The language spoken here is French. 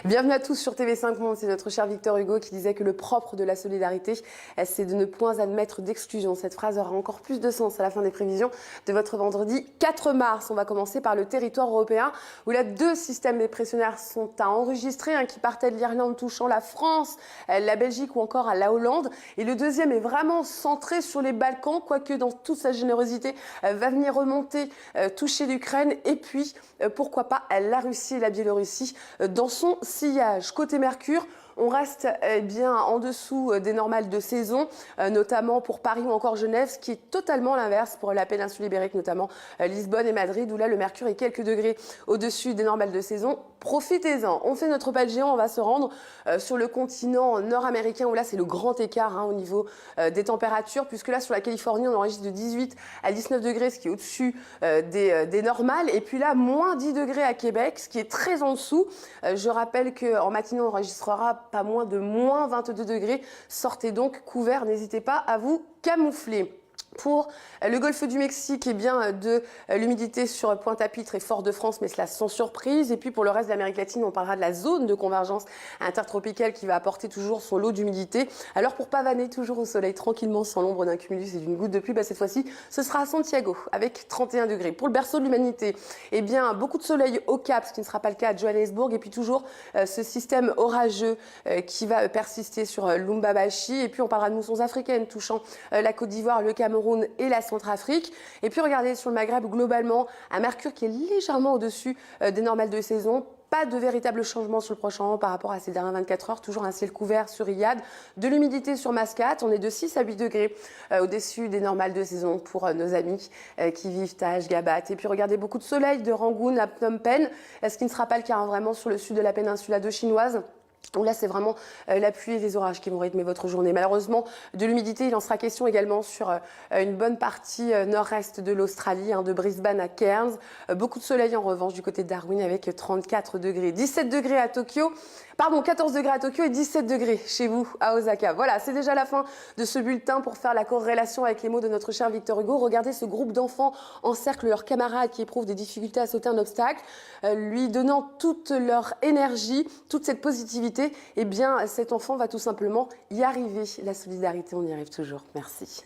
Bienvenue à tous sur TV5 Monde. C'est notre cher Victor Hugo qui disait que le propre de la solidarité, c'est de ne point admettre d'exclusion. Cette phrase aura encore plus de sens à la fin des prévisions de votre vendredi 4 mars. On va commencer par le territoire européen où là, deux systèmes dépressionnaires sont à enregistrer, un qui partait de l'Irlande touchant la France, la Belgique ou encore à la Hollande. Et le deuxième est vraiment centré sur les Balkans, quoique dans toute sa générosité va venir remonter, toucher l'Ukraine et puis pourquoi pas la Russie et la Biélorussie dans son sillage. Côté Mercure, on reste bien en dessous des normales de saison, notamment pour Paris ou encore Genève, ce qui est totalement l'inverse pour la péninsule ibérique, notamment Lisbonne et Madrid, où là le mercure est quelques degrés au-dessus des normales de saison. Profitez-en. On fait notre pas de géant, on va se rendre sur le continent nord-américain, où là c'est le grand écart au niveau des températures, puisque là sur la Californie on enregistre de 18 à 19 degrés, ce qui est au-dessus des normales, et puis là moins 10 degrés à Québec, ce qui est très en dessous. Je rappelle qu'en matinée on enregistrera pas moins de moins 22 degrés. Sortez donc couverts, n'hésitez pas à vous camoufler. Pour le golfe du Mexique, eh bien, de l'humidité sur Pointe-à-Pitre et Fort-de-France, mais cela sans surprise. Et puis pour le reste de l'Amérique latine, on parlera de la zone de convergence intertropicale qui va apporter toujours son lot d'humidité. Alors pour pavaner toujours au soleil tranquillement sans l'ombre d'un cumulus et d'une goutte de pluie, cette fois-ci, ce sera à Santiago avec 31 degrés. Pour le berceau de l'humanité, eh bien, beaucoup de soleil au Cap, ce qui ne sera pas le cas à Johannesburg. Et puis toujours ce système orageux qui va persister sur Lubumbashi. Et puis on parlera de moussons africaines touchant la Côte d'Ivoire, le Cameroun et la Centrafrique. Et puis regardez sur le Maghreb, globalement, un mercure qui est légèrement au-dessus des normales de saison. Pas de véritable changement sur le Proche-Orient par rapport à ces dernières 24 heures. Toujours un ciel couvert sur Riyad. De l'humidité sur Mascate. On est de 6 à 8 degrés au-dessus des normales de saison pour nos amis qui vivent à Ashgabat. Et puis regardez, beaucoup de soleil de Rangoon à Phnom Penh, ce qui ne sera pas le cas vraiment sur le sud de la péninsule indochinoise, où là c'est vraiment la pluie et les orages qui vont rythmer votre journée. Malheureusement, de l'humidité, il en sera question également sur une bonne partie nord-est de l'Australie, de Brisbane à Cairns. Beaucoup de soleil en revanche du côté de Darwin avec 34 degrés. 17 degrés à Tokyo, 14 degrés à Tokyo et 17 degrés chez vous à Osaka. Voilà, c'est déjà la fin de ce bulletin. Pour faire la corrélation avec les mots de notre cher Victor Hugo, regardez ce groupe d'enfants encercle leurs camarades qui éprouvent des difficultés à sauter un obstacle, lui donnant toute leur énergie, toute cette positivité. Eh bien, cet enfant va tout simplement y arriver. La solidarité, on y arrive toujours. Merci.